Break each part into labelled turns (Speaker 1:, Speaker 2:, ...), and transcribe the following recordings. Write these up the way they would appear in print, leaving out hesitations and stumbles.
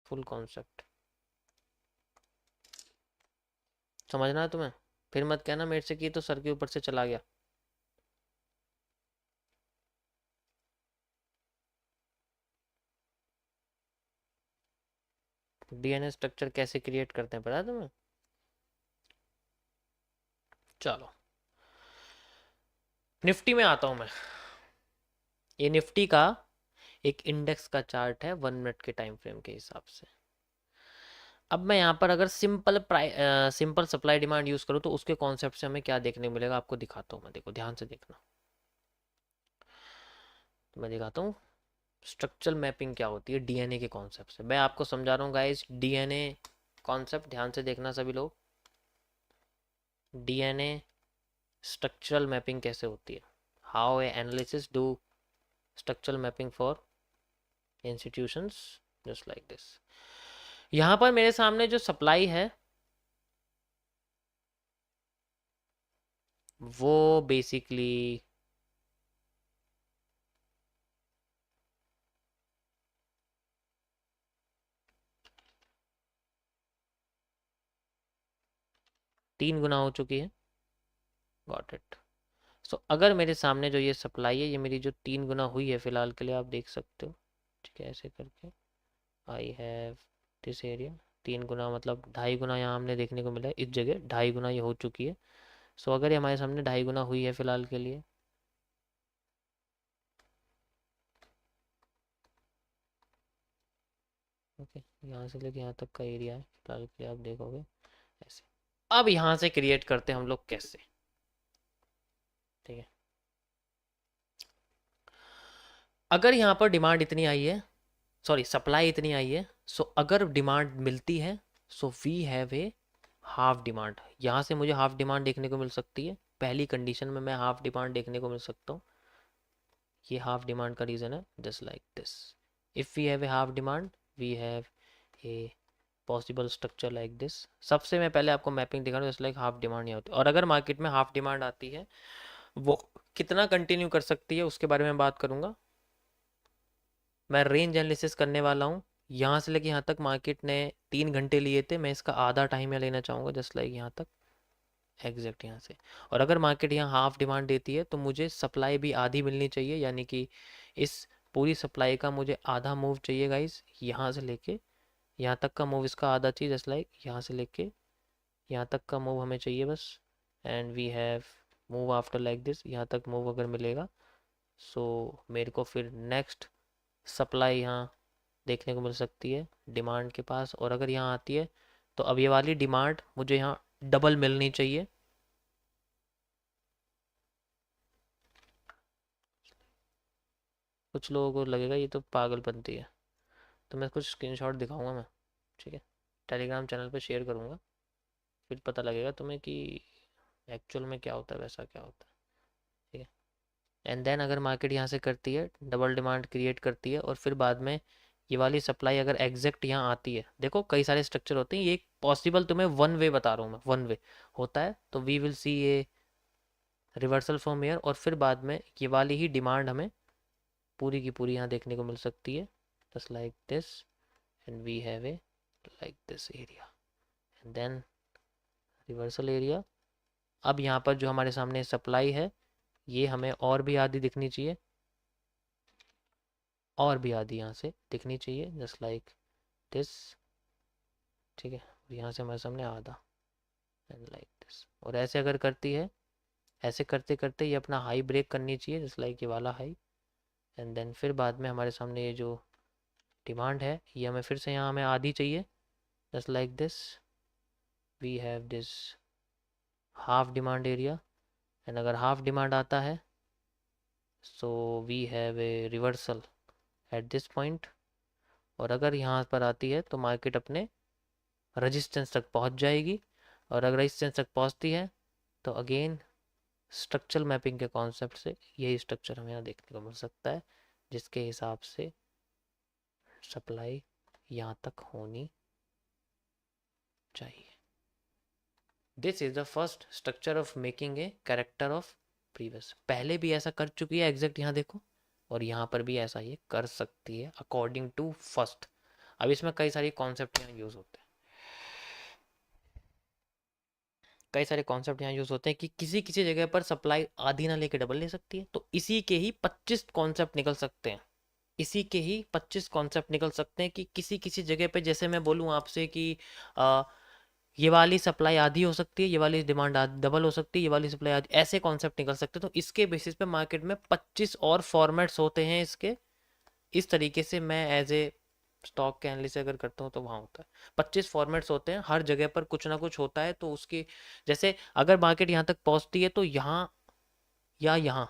Speaker 1: Full concept समझना है तुम्हें, फिर मत कहना मेरे से कि तो सर के ऊपर से चला गया। डीएनए स्ट्रक्चर कैसे क्रिएट करते हैं पता है तुम्हें? चलो निफ्टी में आता हूं मैं। ये निफ्टी का एक इंडेक्स का चार्ट है 1 मिनट के टाइम फ्रेम के हिसाब से। अब मैं यहाँ पर अगर सिंपल सप्लाई डिमांड यूज करूँ तो उसके कॉन्सेप्ट से हमें क्या देखने को मिलेगा आपको दिखाता हूँ मैं, देखो ध्यान से देखना। तो मैं दिखाता हूँ स्ट्रक्चरल मैपिंग क्या होती है डीएनए के कॉन्सेप्ट से। मैं आपको समझा रहा हूँ गाइस डीएनए कॉन्सेप्ट, ध्यान से देखना सभी लोग। डीएनए स्ट्रक्चरल मैपिंग कैसे होती है, how a analysis do structural mapping for institutions just like this. यहाँ पर मेरे सामने जो सप्लाई है वो बेसिकली 3 गुना हो चुकी है। Got it. सो अगर मेरे सामने जो ये सप्लाई है ये मेरी जो 3 गुना हुई है फिलहाल के लिए आप देख सकते हो, ठीक है ऐसे करके आई हैव दिस एरिया। 3 गुना मतलब 2.5 गुना यहाँ हमने देखने को मिला है, इस जगह 2.5 गुना ये हो चुकी है। सो अगर ये हमारे सामने 2.5 गुना हुई है फिलहाल के लिए, ओके यहाँ से लेके यहाँ तक का एरिया है फिलहाल के लिए आप देखोगे ऐसे। अब यहाँ से क्रिएट करते हैं हम लोग कैसे, ठीक है। अगर यहाँ पर डिमांड इतनी आई है, सॉरी सप्लाई इतनी आई है, सो अगर डिमांड मिलती है so we have a half demand. यहाँ से मुझे हाफ डिमांड देखने को मिल सकती है, पहली कंडीशन में मैं हाफ डिमांड देखने को मिल सकता हूँ। ये हाफ डिमांड का रीज़न है just like this. If we have a half demand we have a possible structure like this. सबसे मैं पहले आपको मैपिंग दिखा रहा हूँ जस्ट लाइक हाफ डिमांड यहाँ होती है। और अगर मार्केट में हाफ डिमांड आती है वो कितना कंटिन्यू कर सकती है उसके बारे में बात करूँगा। मैं रेंज एनालिसिस करने वाला हूँ, यहाँ से लेके यहाँ तक मार्केट ने 3 घंटे लिए थे, मैं इसका आधा टाइम यहाँ लेना चाहूँगा जस्ट लाइक यहाँ तक एग्जैक्ट यहाँ से। और अगर मार्केट यहाँ हाफ डिमांड देती है तो मुझे सप्लाई भी आधी मिलनी चाहिए, यानी कि इस पूरी सप्लाई का मुझे आधा मूव चाहिए गाइस, यहाँ से लेके यहाँ तक का मूव इसका आधा चाहिए जस्ट लाइक यहाँ से लेके यहाँ तक का मूव हमें चाहिए बस। And we have move after like this, यहाँ तक मूव अगर मिलेगा सो मेरे को फिर नेक्स्ट सप्लाई यहाँ देखने को मिल सकती है डिमांड के पास। और अगर यहाँ आती है तो अब ये वाली डिमांड मुझे यहाँ डबल मिलनी चाहिए। कुछ लोगों को लगेगा ये तो पागलपंती है, तो मैं कुछ स्क्रीनशॉट दिखाऊंगा मैं, ठीक है टेलीग्राम चैनल पे शेयर करूंगा, फिर पता लगेगा तुम्हें कि एक्चुअल में क्या होता है वैसा क्या होता है, ठीक है। एंड देन अगर मार्केट यहाँ से करती है डबल डिमांड क्रिएट करती है और फिर बाद में ये वाली सप्लाई अगर एग्जैक्ट यहाँ आती है, देखो कई सारे स्ट्रक्चर होते हैं, ये एक पॉसिबल तुम्हें वन वे बता रहा हूँ मैं, वन वे होता है तो we will see a reversal from air और फिर बाद में ये वाली ही डिमांड हमें पूरी की पूरी यहाँ देखने को मिल सकती है just like this. And we have a like this area and then reversal area. अब यहाँ पर जो हमारे सामने सप्लाई है ये हमें और भी आधी दिखनी चाहिए, और भी आधी यहाँ से दिखनी चाहिए जस्ट लाइक दिस, ठीक है। यहाँ से हमारे सामने आधा एंड लाइक दिस। और ऐसे अगर करती है, ऐसे करते करते ये अपना हाई ब्रेक करनी चाहिए जस्ट लाइक ये वाला हाई। एंड देन फिर बाद में हमारे सामने ये जो डिमांड है ये हमें फिर से यहाँ हमें आधी चाहिए just like this. We have this half demand area and अगर हाफ डिमांड आता है so we have a reversal at this point. और अगर यहाँ पर आती है तो मार्केट अपने रजिस्टेंस तक पहुँच जाएगी, और अगर रजिस्टेंस तक पहुँचती है तो अगेन स्ट्रक्चरल मैपिंग के कॉन्सेप्ट से यही स्ट्रक्चर हमें यहाँ देखने को मिल सकता है, जिसके हिसाब से सप्लाई यहाँ तक होनी चाहिए। This is the first structure of making a character of previous. पहले भी ऐसा कर चुकी है एग्जैक्ट यहाँ देखो, और यहाँ पर भी ऐसा ये कर सकती है अकॉर्डिंग टू फर्स्ट। अब इसमें कई सारी कॉन्सेप्ट यहाँ यूज़ होते हैं, कई सारे कॉन्सेप्ट यहाँ यूज़ होते हैं कि किसी किसी जगह पर सप्लाई आधी ना लेके डबल ले सकती है, तो इसी के ही 25 कॉन्सेप्ट निकल सकते हैं, इसी के ही 25 कॉन्सेप्ट निकल सकते हैं कि किसी किसी जगह पे, जैसे मैं बोलूँ आपसे कि आ, ये वाली सप्लाई आधी हो सकती है, ये वाली डिमांड डबल हो सकती है, ये वाली सप्लाई आधी, ऐसे कॉन्सेप्ट निकल सकते हैं। तो इसके बेसिस पे मार्केट में 25 और फॉर्मेट्स होते हैं इसके। इस तरीके से मैं एज ए स्टॉक के एनालिसिस अगर करता हूँ तो वहाँ होता है 25 फॉर्मेट्स होते हैं, हर जगह पर कुछ ना कुछ होता है। तो उसकी जैसे अगर मार्केट यहाँ तक पहुँचती है तो यहाँ या यहाँ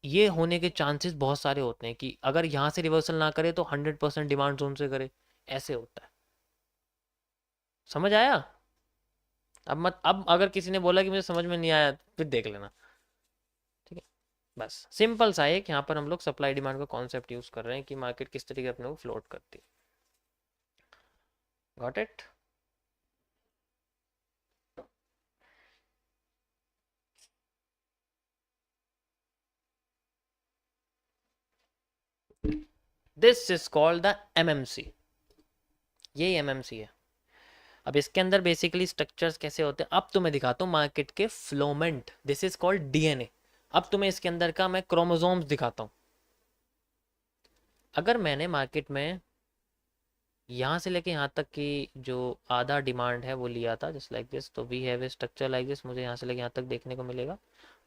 Speaker 1: ये होने के चांसेस बहुत सारे होते हैं कि अगर यहाँ से रिवर्सल ना करे तो 100% डिमांड जोन से करे, ऐसे होता है। समझ आया? अब मत, अब अगर किसी ने बोला कि मुझे समझ में नहीं आया फिर देख लेना, ठीक है। बस सिंपल सा है कि यहाँ पर हम लोग सप्लाई डिमांड का कॉन्सेप्ट यूज कर रहे हैं कि मार्केट किस तरीके अपने को फ्लोट करती है। Got it? This is called the MMC, ये एमएमसी है। अब इसके अंदर बेसिकली स्ट्रक्चर्स कैसे होते हैं अब तुम्हें दिखाता हूँ मार्केट के फ्लोमेंट, दिस इज कॉल्ड डीएनए। अब तुम्हें इसके अंदर का मैं क्रोमोसोम्स दिखाता हूँ। अगर मैंने मार्केट में यहाँ से लेके यहाँ तक की जो आधा डिमांड है वो लिया था जस्ट लाइक दिस, तो we have a structure like this, मुझे यहाँ से लेके यहाँ तक देखने को मिलेगा।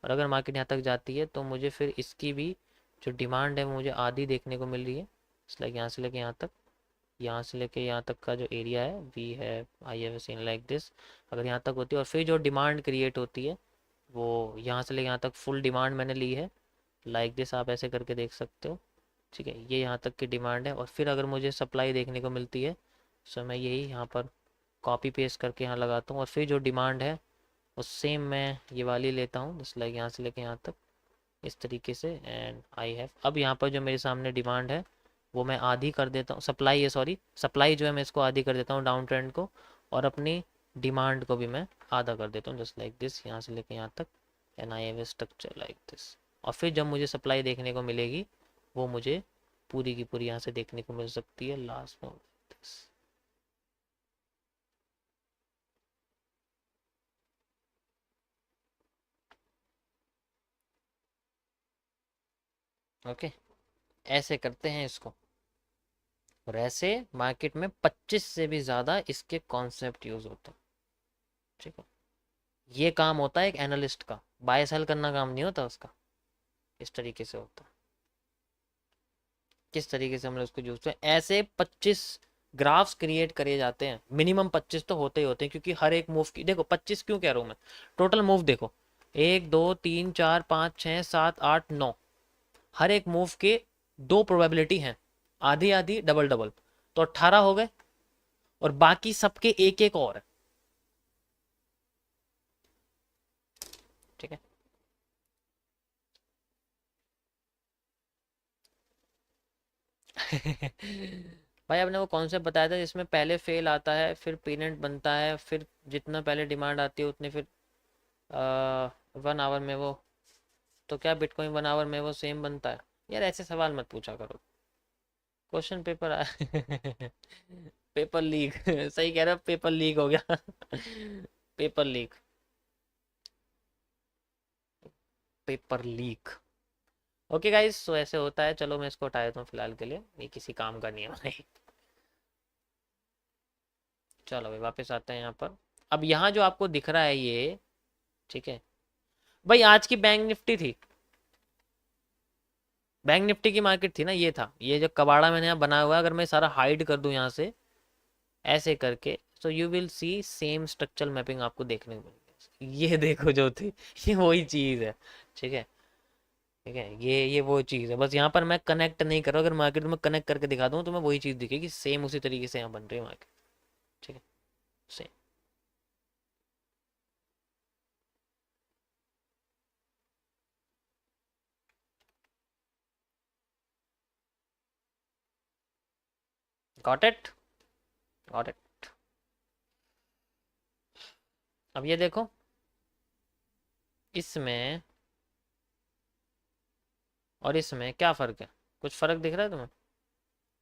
Speaker 1: और अगर मार्केट यहाँ तक जाती है तो मुझे फिर इसकी भी जो डिमांड है वो मुझे आधी देखने को मिल रही है, जस्ट लाइक यहाँ से लेके यहाँ तक, यहाँ से लेके यहाँ तक का जो एरिया है वी है I have seen like this, अगर यहाँ तक होती है और फिर जो डिमांड क्रिएट होती है वो यहाँ से लेके यहाँ तक फुल डिमांड मैंने ली है लाइक दिस, आप ऐसे करके देख सकते हो, ठीक है। ये यहाँ तक की डिमांड है और फिर अगर मुझे सप्लाई देखने को मिलती है सो मैं यही यहाँ पर कॉपी पेस्ट करके यहाँ लगाता हूँ और फिर जो डिमांड है वो सेम मैं ये वाली लेता हूँ जस्ट लाइक यहाँ से लेके यहाँ तक इस तरीके से, एंड आई हैव, अब यहाँ पर जो मेरे सामने डिमांड है वो मैं आधी कर देता हूँ, सप्लाई है सॉरी, सप्लाई जो है मैं इसको आधी कर देता हूँ डाउन ट्रेंड को, और अपनी डिमांड को भी मैं आधा कर देता हूँ जस्ट लाइक दिस, यहाँ से लेके यहाँ तक, and I have a structure like this. और फिर जब मुझे सप्लाई देखने को मिलेगी वो मुझे पूरी की पूरी यहाँ से देखने को मिल सकती है लास्ट में दिस। ओके, ऐसे करते हैं इसको, और ऐसे मार्केट में 25 से भी ज़्यादा इसके कॉन्सेप्ट यूज होते हैं, ठीक है। ये काम होता है एक एनालिस्ट का, बाय सेल करना काम नहीं होता उसका, इस तरीके से होता है। किस तरीके से हम लोग उसको यूज करते हैं, ऐसे 25 ग्राफ्स क्रिएट करे जाते हैं, मिनिमम 25 तो होते ही होते हैं, क्योंकि हर एक मूव की देखो 25 क्यों कह रहा हूँ मैं, टोटल मूव देखो 1 2 3 4 5 6 7 8 9, हर एक मूव के दो प्रोबेबिलिटी हैं, आधी आधी डबल डबल, तो 18 हो गए, और बाकी सबके एक एक और है, ठीक है। भाई आपने वो कॉन्सेप्ट बताया था जिसमें पहले फेल आता है फिर पेनेंट बनता है, फिर जितना पहले डिमांड आती है उतने फिर 1 आवर में वो, तो क्या बिटकॉइन 1 आवर में वो सेम बनता है? यार ऐसे सवाल मत पूछा करो, क्वेश्चन पेपर पेपर लीक सही कह रहे हो, पेपर लीक हो गया paper leak, paper leak. Okay guys, so ऐसे होता है, चलो मैं इसको हटा देता हूँ फिलहाल के लिए, ये किसी काम का नहीं है भाई। चलो भाई वापस आते हैं यहाँ पर। अब यहाँ जो आपको दिख रहा है ये, ठीक है भाई, आज की बैंक निफ्टी थी, बैंक निफ्टी की मार्केट थी ना, ये था, ये जो कबाड़ा मैंने यहाँ बनाया हुआ है, अगर मैं सारा हाइड कर दूं यहाँ से ऐसे करके, so you will see same structural mapping आपको देखने को मिलेगी, ये देखो जो थी ये वही चीज़ है, ठीक है, ठीक है, ये वो चीज़ है, बस यहाँ पर मैं कनेक्ट नहीं कर रहा, अगर मार्केट में कनेक्ट करके दिखा दूँ तो मैं वही चीज़ दिखेगी, सेम उसी तरीके से यहाँ बन रही है मार्केट, ठीक है, same. Got it? Got it? अब ये देखो, इसमें और इसमें क्या फ़र्क है, कुछ फ़र्क दिख रहा है तुम्हें?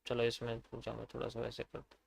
Speaker 1: चलो इसमें पूछा मैं थोड़ा सा वैसे करता